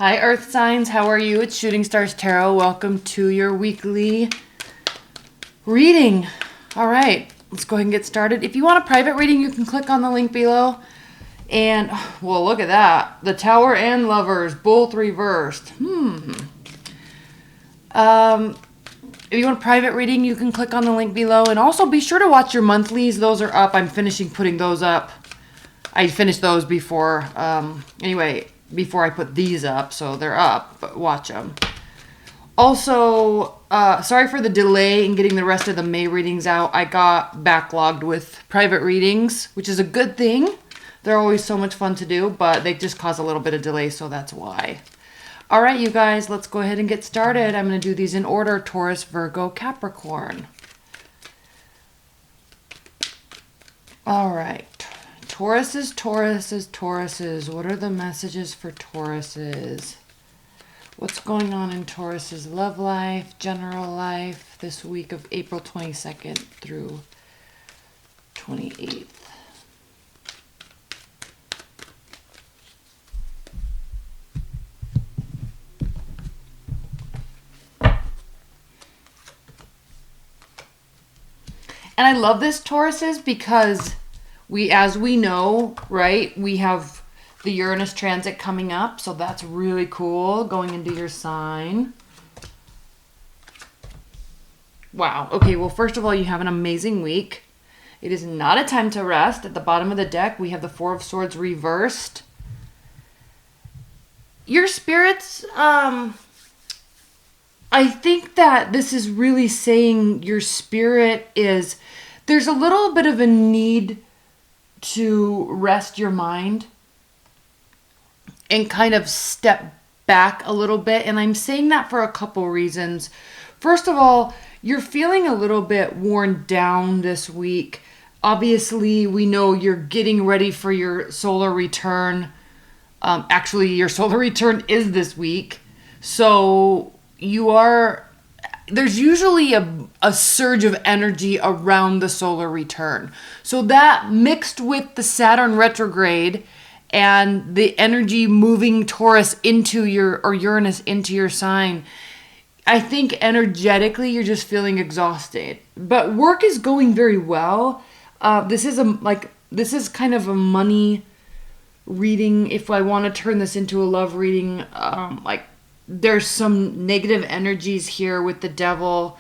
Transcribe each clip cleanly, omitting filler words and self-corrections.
Hi, Earth signs. How are you? It's Shooting Stars Tarot. Welcome to your weekly reading. All right, let's go ahead and get started. If you want a private reading, you can click on the link below. And, well, look at that. The Tower and Lovers, both reversed. If you want a private reading, you can click on the link below. And also be sure to watch your monthlies. Those are up. I'm finishing putting those up. I finished those before, before I put these up, so they're up, but watch them. Also, sorry for the delay in getting the rest of the May readings out. I got backlogged with private readings, which is a good thing. They're always so much fun to do, but they just cause a little bit of delay, so that's why. All right, you guys, let's go ahead and get started. I'm going to do these in order: Taurus, Virgo, Capricorn. All right. Tauruses, Tauruses, Tauruses. What are the messages for Tauruses? What's going on in Taurus's love life, general life, this week of April 22nd through 28th? And I love this, Tauruses, because as we know, right, we have the Uranus transit coming up, so that's really cool, going into your sign. Wow. Okay, well, first of all, you have an amazing week. It is not a time to rest. At the bottom of the deck, we have the Four of Swords reversed. Your spirits, I think that this is really saying your spirit is, there's a little bit of a need to rest your mind and kind of step back a little bit. And I'm saying that for a couple reasons. First of all, you're feeling a little bit worn down this week. Obviously, we know you're getting ready for your solar return. Actually, your solar return is this week. So there's usually a surge of energy around the solar return. So that mixed with the Saturn retrograde and the energy moving Taurus into Uranus into your sign, I think energetically you're just feeling exhausted. But work is going very well. This is kind of a money reading. If I want to turn this into a love reading, there's some negative energies here with the Devil,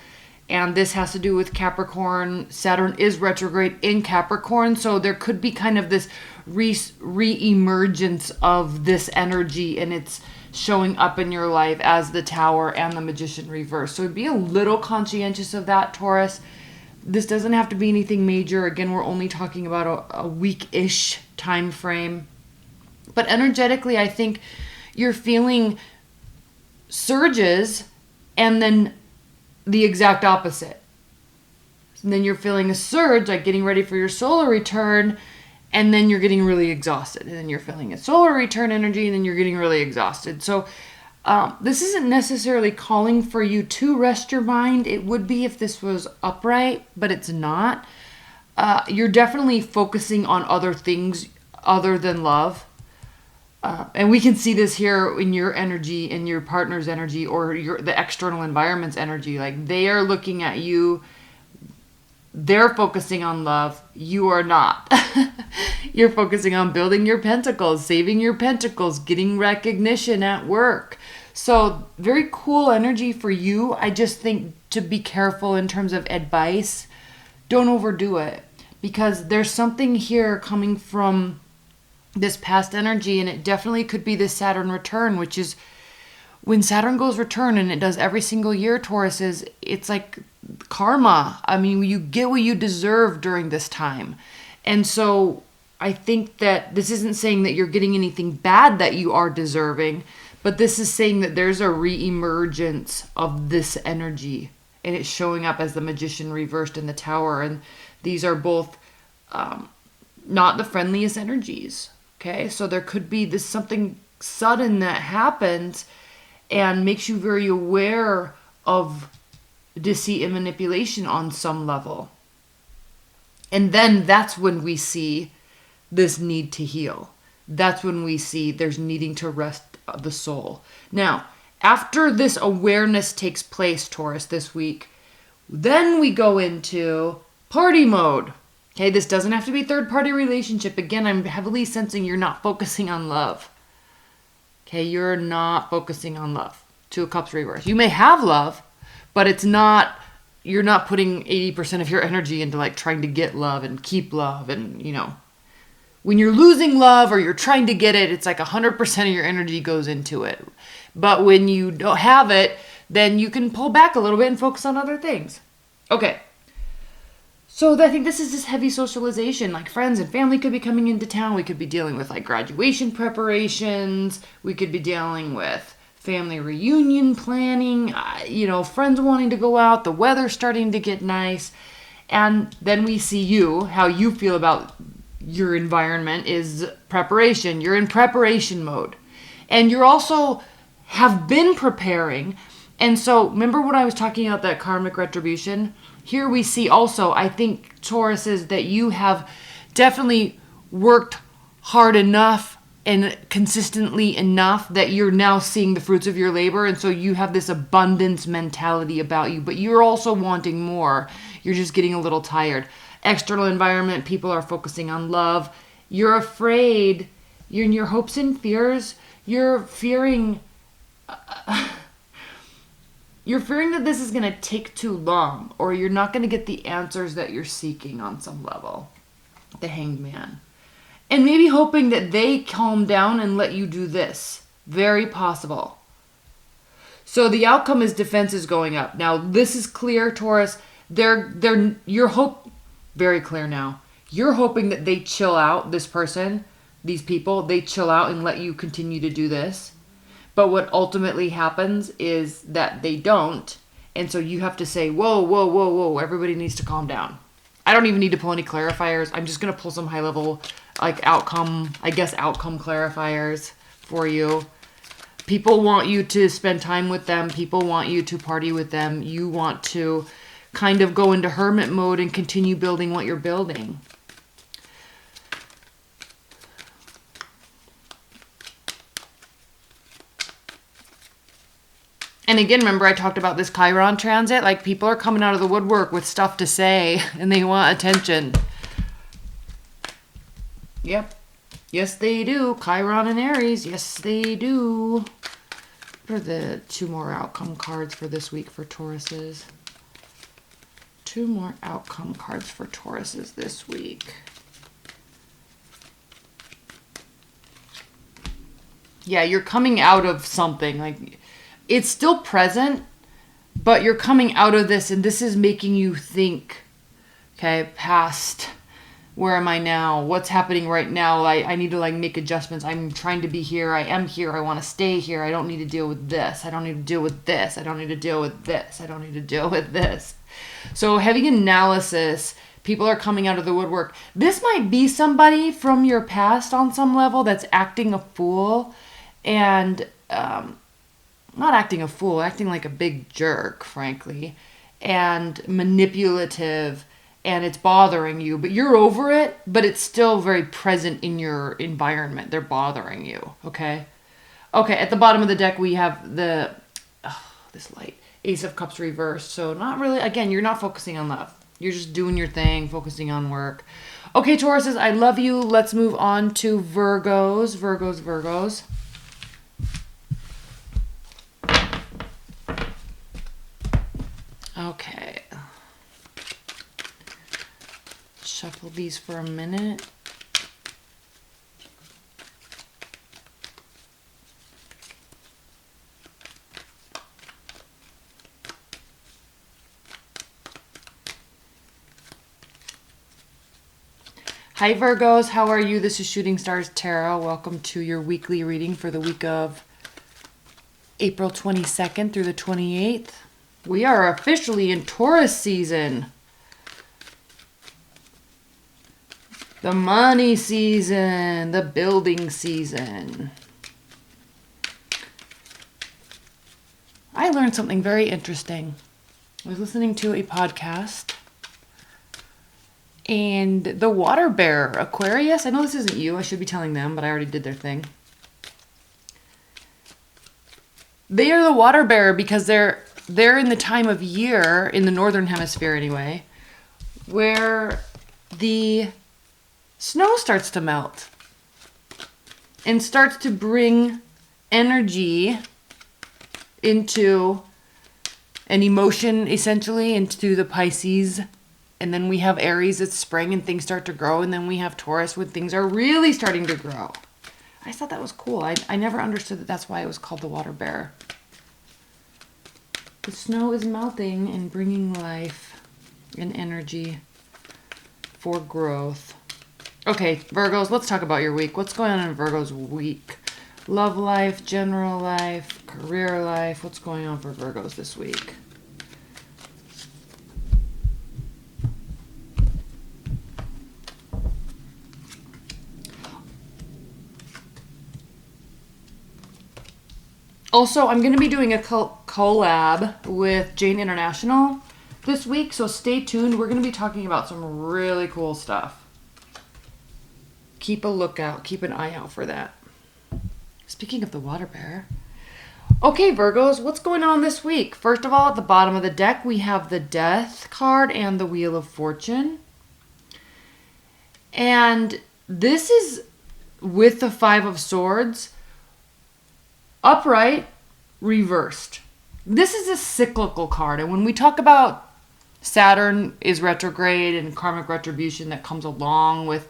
and this has to do with Capricorn. Saturn is retrograde in Capricorn, so there could be kind of this re-emergence of this energy, and it's showing up in your life as the Tower and the Magician reverse. So be a little conscientious of that, Taurus. This doesn't have to be anything major. Again, we're only talking about a week-ish time frame. But energetically, I think you're feeling surges and then the exact opposite. And then you're feeling a surge, like getting ready for your solar return, and then you're getting really exhausted. And then you're feeling a solar return energy, and then you're getting really exhausted. So this isn't necessarily calling for you to rest your mind. It would be if this was upright, but it's not. You're definitely focusing on other things other than love. And we can see this here in your energy, in your partner's energy, or the external environment's energy. Like, they are looking at you. They're focusing on love. You are not. You're focusing on building your pentacles, saving your pentacles, getting recognition at work. So very cool energy for you. I just think to be careful in terms of advice. Don't overdo it, because there's something here coming from this past energy, and it definitely could be this Saturn return, which is when Saturn goes return, and it does every single year, Tauruses, it's like karma. I mean, you get what you deserve during this time. And so I think that this isn't saying that you're getting anything bad that you are deserving, but this is saying that there's a re-emergence of this energy, and it's showing up as the Magician reversed in the Tower. And these are both not the friendliest energies. Okay, so there could be this something sudden that happens and makes you very aware of deceit and manipulation on some level. And then that's when we see this need to heal. That's when we see there's needing to rest the soul. Now, after this awareness takes place, Taurus, this week, then we go into party mode. Okay, this doesn't have to be third-party relationship. Again, I'm heavily sensing you're not focusing on love. Okay, you're not focusing on love. Two of Cups reverse. You may have love, but it's not, you're not putting 80% of your energy into like trying to get love and keep love. And, you know, when you're losing love or you're trying to get it, it's like 100% of your energy goes into it. But when you don't have it, then you can pull back a little bit and focus on other things. Okay. So I think this is just heavy socialization. Like friends and family could be coming into town. We could be dealing with like graduation preparations. We could be dealing with family reunion planning. You know, friends wanting to go out. The weather's starting to get nice. And then we see you, how you feel about your environment is preparation. You're in preparation mode. And you're also have been preparing. And so remember when I was talking about that karmic retribution? Here we see also, I think, Taurus, is that you have definitely worked hard enough and consistently enough that you're now seeing the fruits of your labor. And so you have this abundance mentality about you, but you're also wanting more. You're just getting a little tired. External environment, people are focusing on love. You're afraid. You're in your hopes and fears. You're fearing... You're fearing that this is going to take too long, or you're not going to get the answers that you're seeking on some level. The Hanged Man. And maybe hoping that they calm down and let you do this. Very possible. So the outcome is defenses going up. Now, this is clear, Taurus. Your hope, very clear now. You're hoping that they chill out, this person, these people, they chill out and let you continue to do this. But what ultimately happens is that they don't. And so you have to say, whoa, whoa, whoa, whoa. Everybody needs to calm down. I don't even need to pull any clarifiers. I'm just going to pull some high level, like outcome clarifiers for you. People want you to spend time with them. People want you to party with them. You want to kind of go into hermit mode and continue building what you're building. And again, remember I talked about this Chiron transit? Like people are coming out of the woodwork with stuff to say and they want attention. Yep. Yes, they do. Chiron and Aries. Yes, they do. What are the 2 more outcome cards for this week for Tauruses? 2 more outcome cards for Tauruses this week. Yeah, you're coming out of something. Like... It's still present, but you're coming out of this, and this is making you think, okay, past, where am I now? What's happening right now? I need to like make adjustments. I'm trying to be here. I am here. I want to stay here. I don't need to deal with this. I don't need to deal with this. I don't need to deal with this. I don't need to deal with this. So heavy analysis, people are coming out of the woodwork. This might be somebody from your past on some level that's acting a fool and, not acting a fool, acting like a big jerk, frankly, and manipulative, and it's bothering you, but you're over it, but it's still very present in your environment. They're bothering you, okay? Okay, at the bottom of the deck, we have this light, Ace of Cups reversed, so not really, again, you're not focusing on love. You're just doing your thing, focusing on work. Okay, Tauruses, I love you. Let's move on to Virgos. Virgos. Okay. Shuffle these for a minute. Hi Virgos, how are you? This is Shooting Stars Tarot. Welcome to your weekly reading for the week of April 22nd through the 28th. We are officially in Taurus season. The money season, the building season. I learned something very interesting. I was listening to a podcast and the water bear, Aquarius, I know this isn't you, I should be telling them, but I already did their thing. They are the water bearer because they're in the time of year, in the northern hemisphere anyway, where the snow starts to melt and starts to bring energy into an emotion, essentially, into the Pisces. And then we have Aries, it's spring and things start to grow. And then we have Taurus when things are really starting to grow. I thought that was cool. I never understood that that's why it was called the water bearer. The snow is melting and bringing life and energy for growth. Okay, Virgos, let's talk about your week. What's going on in Virgo's week? Love life, general life, career life. What's going on for Virgos this week? Also, I'm going to be doing a collab with Jane International this week, so stay tuned. We're going to be talking about some really cool stuff. Keep a lookout, keep an eye out for that. Speaking of the water bearer. Okay, Virgos, what's going on this week? First of all, at the bottom of the deck, we have the Death card and the Wheel of Fortune. And this is with the Five of Swords, upright, reversed. This is a cyclical card. And when we talk about Saturn is retrograde and karmic retribution that comes along with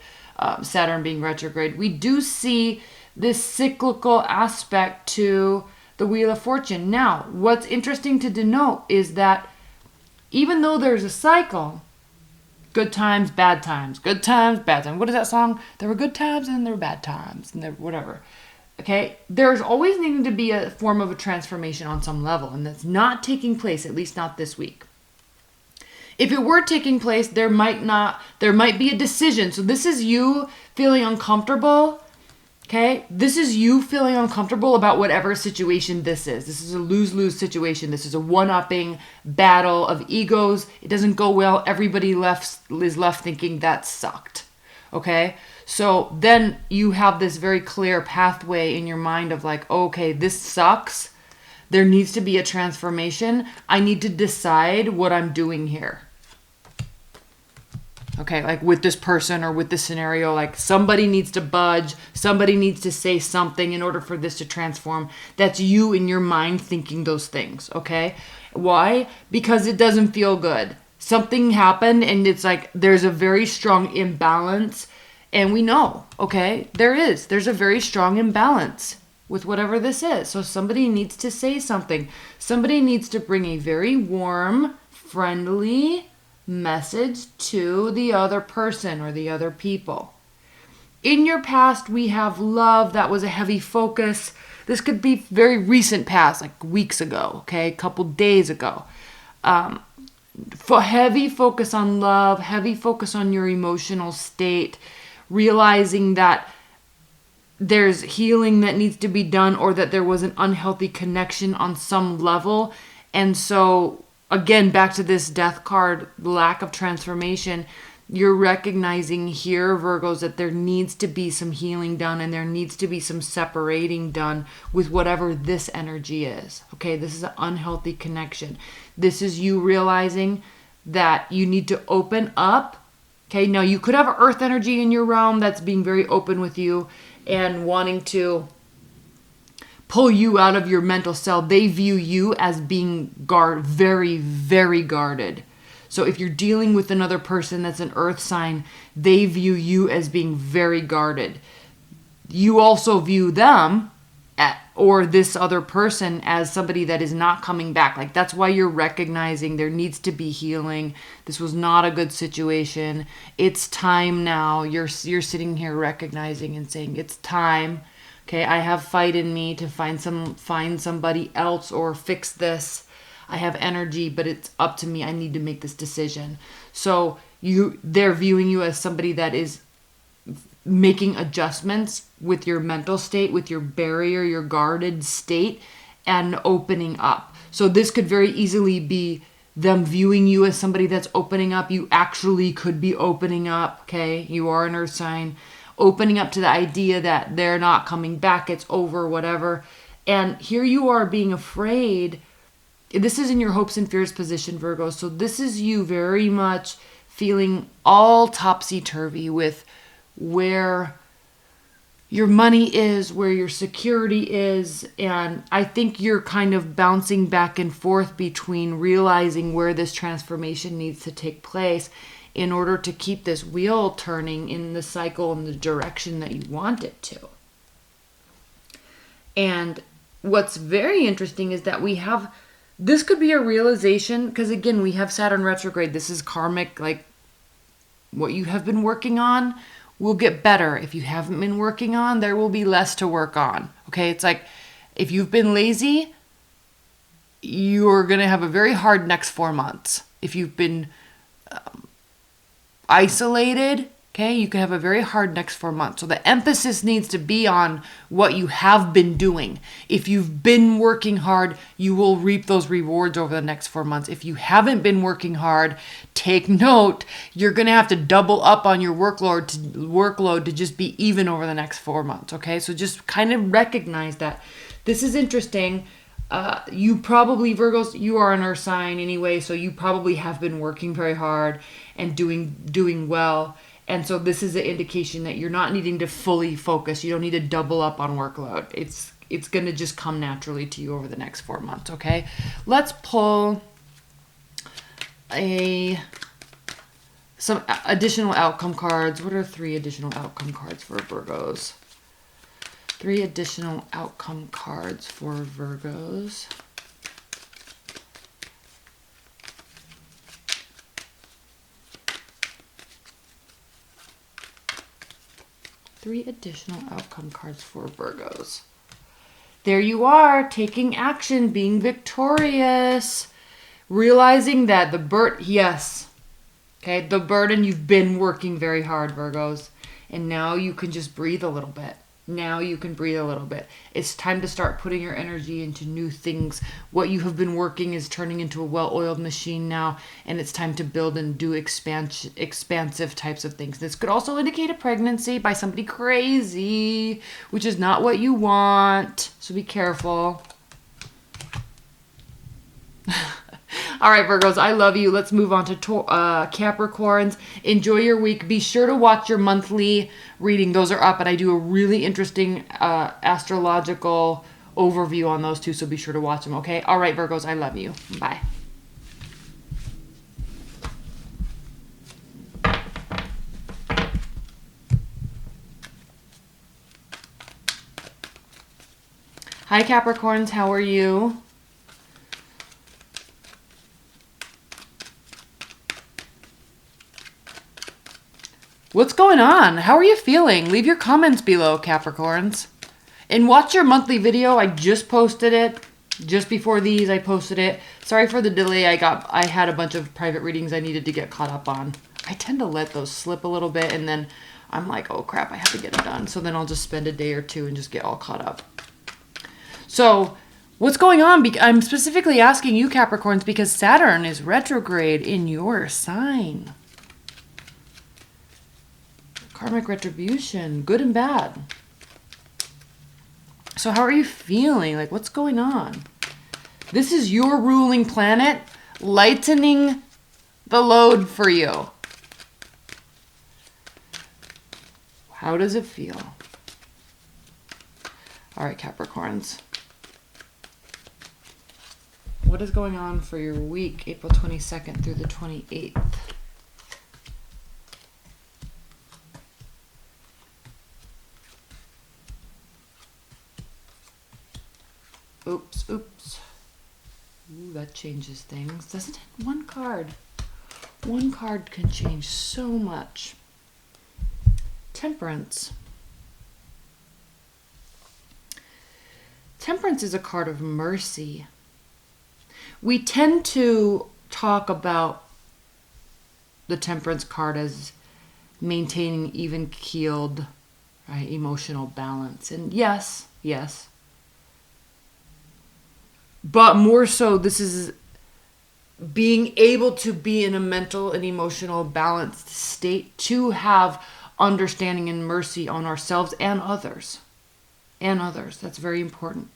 Saturn being retrograde, we do see this cyclical aspect to the Wheel of Fortune. Now, what's interesting to denote is that even though there's a cycle, good times, bad times, good times, bad times. What is that song? There were good times and there were bad times and there whatever. Okay, there's always needing to be a form of a transformation on some level, and that's not taking place, at least not this week. If it were taking place, there might be a decision. So this is you feeling uncomfortable. Okay, this is you feeling uncomfortable about whatever situation this is. This is a lose-lose situation. This is a one-upping battle of egos. It doesn't go well. Everybody is left thinking that sucked. Okay, so then you have this very clear pathway in your mind of like, okay, this sucks. There needs to be a transformation. I need to decide what I'm doing here. Okay, like with this person or with this scenario, like somebody needs to budge. Somebody needs to say something in order for this to transform. That's you in your mind thinking those things, okay? Why? Because it doesn't feel good. Something happened and it's like there's a very strong imbalance. And we know, okay, there's a very strong imbalance with whatever this is. So somebody needs to say something. Somebody needs to bring a very warm, friendly message to the other person or the other people. In your past, we have love. That was a heavy focus. This could be very recent past, like weeks ago, okay, a couple days ago. For heavy focus on love, heavy focus on your emotional state, realizing that there's healing that needs to be done or that there was an unhealthy connection on some level. And so, again, back to this Death card, lack of transformation, you're recognizing here, Virgos, that there needs to be some healing done and there needs to be some separating done with whatever this energy is. Okay, this is an unhealthy connection. This is you realizing that you need to open up. Okay, now you could have earth energy in your realm that's being very open with you and wanting to pull you out of your mental cell. They view you as being very, very guarded. So if you're dealing with another person that's an earth sign, they view you as being very guarded. You also view them or this other person as somebody that is not coming back. Like that's why you're recognizing there needs to be healing. This was not a good situation. It's time now. You're sitting here recognizing and saying it's time. Okay, I have fight in me to find somebody else or fix this. I have energy, but it's up to me. I need to make this decision. So they're viewing you as somebody that is making adjustments with your mental state, with your barrier, your guarded state, and opening up. So this could very easily be them viewing you as somebody that's opening up. You actually could be opening up, okay? You are an earth sign. Opening up to the idea that they're not coming back, it's over, whatever. And here you are being afraid. This is in your hopes and fears position, Virgo. So this is you very much feeling all topsy-turvy with where your money is, where your security is. And I think you're kind of bouncing back and forth between realizing where this transformation needs to take place in order to keep this wheel turning in the cycle and the direction that you want it to. And what's very interesting is that we have, this could be a realization, because again, we have Saturn retrograde. This is karmic, like what you have been working on will get better. If you haven't been working on, there will be less to work on. Okay, it's like if you've been lazy, you're going to have a very hard next 4 months. If you've been isolated, okay, you can have a very hard next 4 months. So the emphasis needs to be on what you have been doing. If you've been working hard, you will reap those rewards over the next 4 months. If you haven't been working hard, take note, you're going to have to double up on your workload to just be even over the next 4 months, okay? So just kind of recognize that. This is interesting. You probably, Virgos, you are an earth sign anyway, so you probably have been working very hard and doing well. And so this is an indication that you're not needing to fully focus. You don't need to double up on workload. It's going to just come naturally to you over the next 4 months, okay? Let's pull some additional outcome cards. What are 3 additional outcome cards for Virgos? 3 additional outcome cards for Virgos. Three additional outcome cards for Virgos. There you are, taking action, being victorious, realizing that the burden, you've been working very hard, Virgos, and now you can just breathe a little bit. Now you can breathe a little bit. It's time to start putting your energy into new things. What you have been working is turning into a well-oiled machine now, and it's time to build and do expansive types of things. This could also indicate a pregnancy by somebody crazy, which is not what you want. So be careful. All right, Virgos, I love you. Let's move on to Capricorns. Enjoy your week. Be sure to watch your monthly reading. Those are up, and I do a really interesting astrological overview on those too, so be sure to watch them, okay? All right, Virgos, I love you. Bye. Hi, Capricorns. How are you? What's going on? How are you feeling? Leave your comments below, Capricorns. And watch your monthly video. I just posted it. Just before these, I posted it. Sorry for the delay. I had a bunch of private readings I needed to get caught up on. I tend to let those slip a little bit, and then I'm like, oh crap, I have to get it done. So then I'll just spend a day or two and just get all caught up. So what's going on? I'm specifically asking you, Capricorns, because Saturn is retrograde in your sign. Karmic retribution, good and bad. So how are you feeling? Like, what's going on? This is your ruling planet lightening the load for you. How does it feel? All right, Capricorns. What is going on for your week, April 22nd through the 28th? Oops. Ooh, that changes things, doesn't it? One card can change so much. Temperance. Temperance is a card of mercy. We tend to talk about the Temperance card as maintaining even-keeled, right, emotional balance. And yes. But more so, this is being able to be in a mental and emotional balanced state to have understanding and mercy on ourselves and others. That's very important.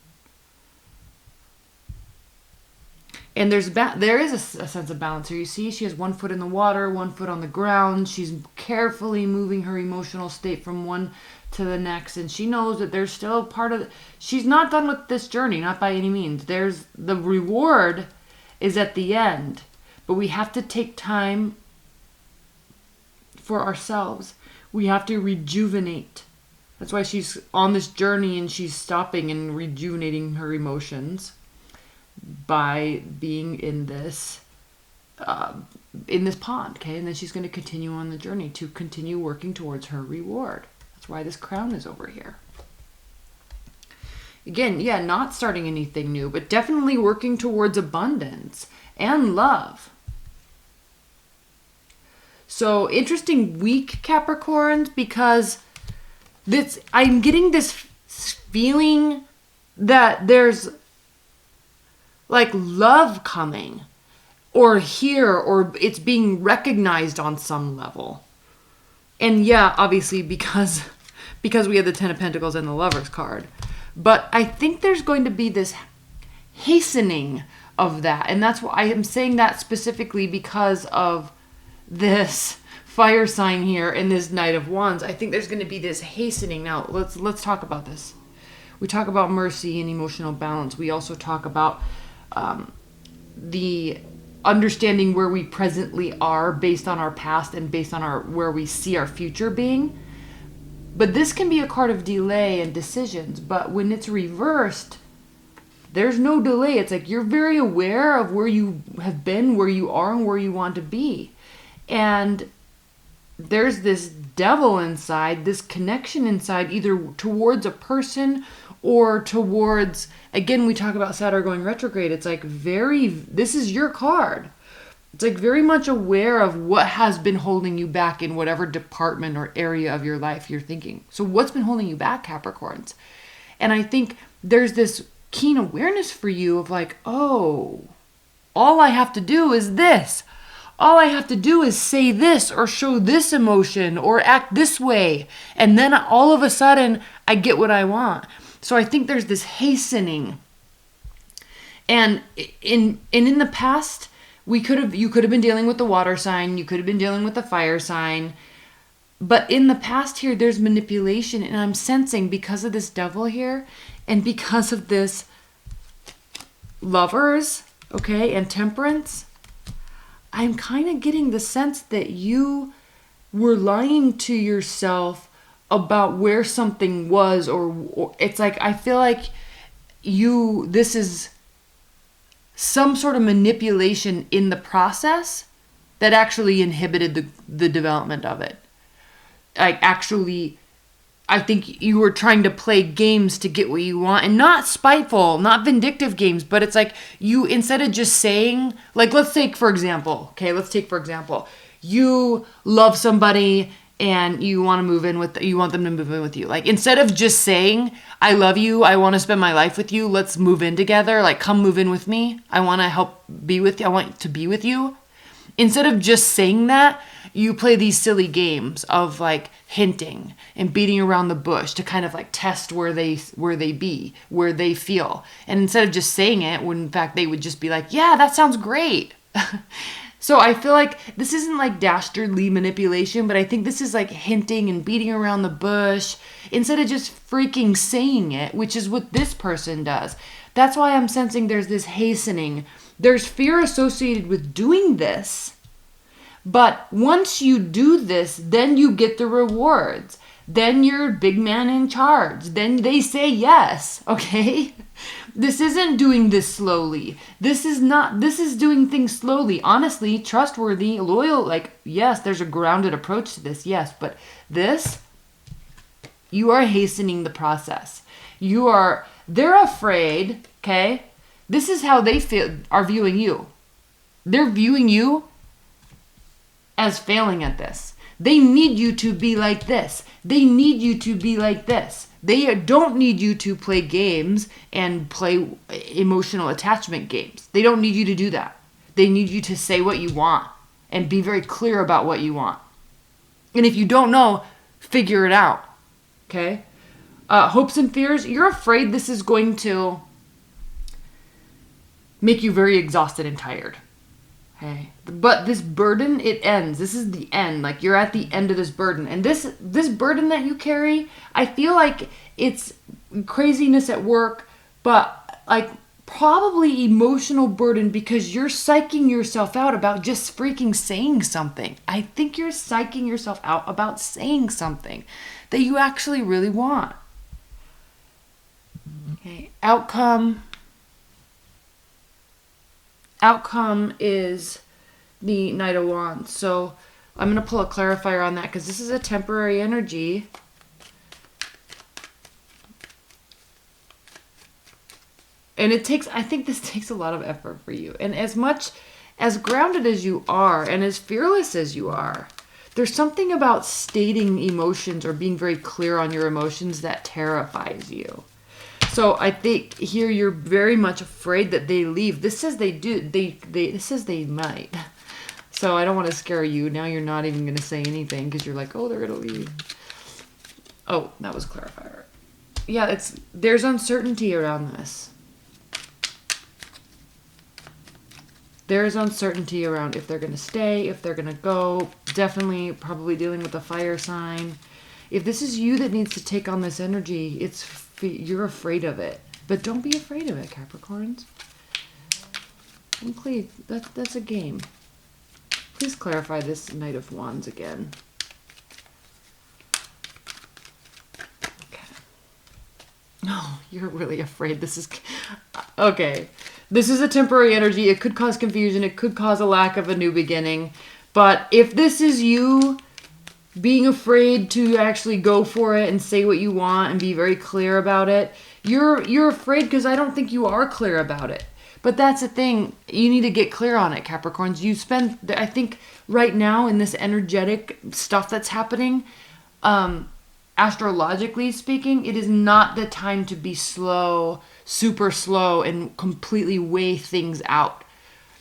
And there is a sense of balance here. You see, she has one foot in the water, one foot on the ground. She's carefully moving her emotional state from one to the next. And she knows that there's still part of she's not done with this journey, not by any means. There's the reward is at the end. But we have to take time for ourselves. We have to rejuvenate. That's why she's on this journey and she's stopping and rejuvenating her emotions by being in this pond, okay? And then she's going to continue on the journey to continue working towards her reward. That's why this crown is over here. Again, yeah, not starting anything new, but definitely working towards abundance and love. So, interesting week, Capricorns, because I'm getting this feeling that there's like love coming, or here, or it's being recognized on some level. And yeah, obviously because we have the Ten of Pentacles and the Lovers card. But I think there's going to be this hastening of that. And that's why I am saying that specifically because of this fire sign here and this Knight of Wands. I think there's going to be this hastening. Now, let's talk about this. We talk about mercy and emotional balance. We also talk about the understanding where we presently are based on our past and based on where we see our future being. But this can be a card of delay and decisions. But when it's reversed, there's no delay. It's like you're very aware of where you have been, where you are, and where you want to be. And there's this devil inside, this connection inside, either towards a person or towards, again, we talk about Saturn going retrograde. It's like this is your card. It's like very much aware of what has been holding you back in whatever department or area of your life you're thinking. So what's been holding you back, Capricorns? And I think there's this keen awareness for you of like, oh, all I have to do is this. All I have to do is say this or show this emotion or act this way. And then all of a sudden I get what I want. So I think there's this hastening. And in the past, you could have been dealing with the water sign. You could have been dealing with the fire sign. But in the past here, there's manipulation. And I'm sensing because of this devil here and because of this Lovers, okay, and Temperance, I'm kind of getting the sense that you were lying to yourself about where something was, or it's like, I feel like this is some sort of manipulation in the process that actually inhibited the development of it. Like actually, I think you were trying to play games to get what you want, and not spiteful, not vindictive games, but it's like you, instead of just saying, like, let's take for example, you love somebody and you want them to move in with you. Like, instead of just saying, I love you, I want to spend my life with you, let's move in together, like, come move in with me, I want to help be with you, I want to be with you. Instead of just saying that, you play these silly games of like hinting and beating around the bush to kind of like test where they feel. And instead of just saying it, when in fact they would just be like, yeah, that sounds great. So I feel like this isn't like dastardly manipulation, but I think this is like hinting and beating around the bush instead of just freaking saying it, which is what this person does. That's why I'm sensing there's this hastening. There's fear associated with doing this. But once you do this, then you get the rewards. Then you're big man in charge. Then they say yes, okay? This isn't doing this slowly. This is doing things slowly. Honestly, trustworthy, loyal, like, yes, there's a grounded approach to this, yes. But this, you are hastening the process. They're afraid, okay? This is how they are viewing you. They're viewing you as failing at this. They need you to be like this. They need you to be like this. They don't need you to play games and play emotional attachment games. They don't need you to do that. They need you to say what you want and be very clear about what you want. And if you don't know, figure it out. Okay? Hopes and fears. You're afraid this is going to make you very exhausted and tired. Okay. But this burden, it ends. This is the end. Like, you're at the end of this burden. And this burden that you carry, I feel like it's craziness at work, but like probably emotional burden because you're psyching yourself out about just freaking saying something. I think you're psyching yourself out about saying something that you actually really want. Okay. Outcome is the Knight of Wands. So I'm going to pull a clarifier on that because this is a temporary energy. And I think this takes a lot of effort for you. And as much as grounded as you are and as fearless as you are, there's something about stating emotions or being very clear on your emotions that terrifies you. So I think here you're very much afraid that they leave. This says they do. This says they might. So I don't want to scare you. Now you're not even going to say anything because you're like, oh, they're going to leave. Oh, that was clarifier. Yeah, there's uncertainty around this. There's uncertainty around if they're going to stay, if they're going to go. Definitely probably dealing with a fire sign. If this is you that needs to take on this energy, you're afraid of it. But don't be afraid of it, Capricorns. And please, that's a game. Please clarify this Knight of Wands again. Okay. Oh, you're really afraid. This is... Okay. This is a temporary energy. It could cause confusion. It could cause a lack of a new beginning. But if this is you being afraid to actually go for it and say what you want and be very clear about it, you're afraid because I don't think you are clear about it. But that's the thing. You need to get clear on it, Capricorns. I think right now in this energetic stuff that's happening, astrologically speaking, it is not the time to be slow, super slow, and completely weigh things out.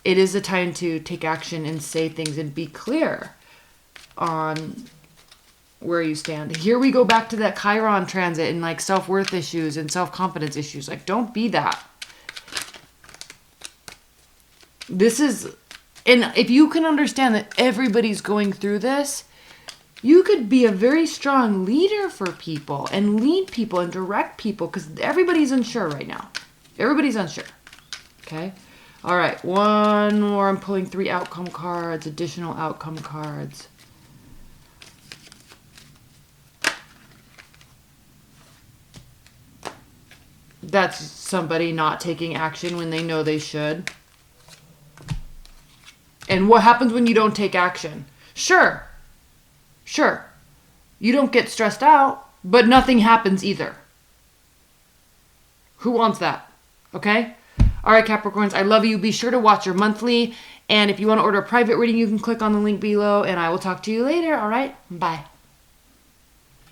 It is a time to take action and say things and be clear on where you stand. Here we go back to that Chiron transit and like self-worth issues and self-confidence issues. Like, don't be that. And if you can understand that everybody's going through this, you could be a very strong leader for people and lead people and direct people because everybody's unsure right now. Everybody's unsure. Okay? All right. One more. I'm pulling 3 outcome cards, additional outcome cards. That's somebody not taking action when they know they should. And what happens when you don't take action? Sure. You don't get stressed out, but nothing happens either. Who wants that? Okay? All right, Capricorns, I love you. Be sure to watch your monthly. And if you want to order a private reading, you can click on the link below. And I will talk to you later. All right? Bye.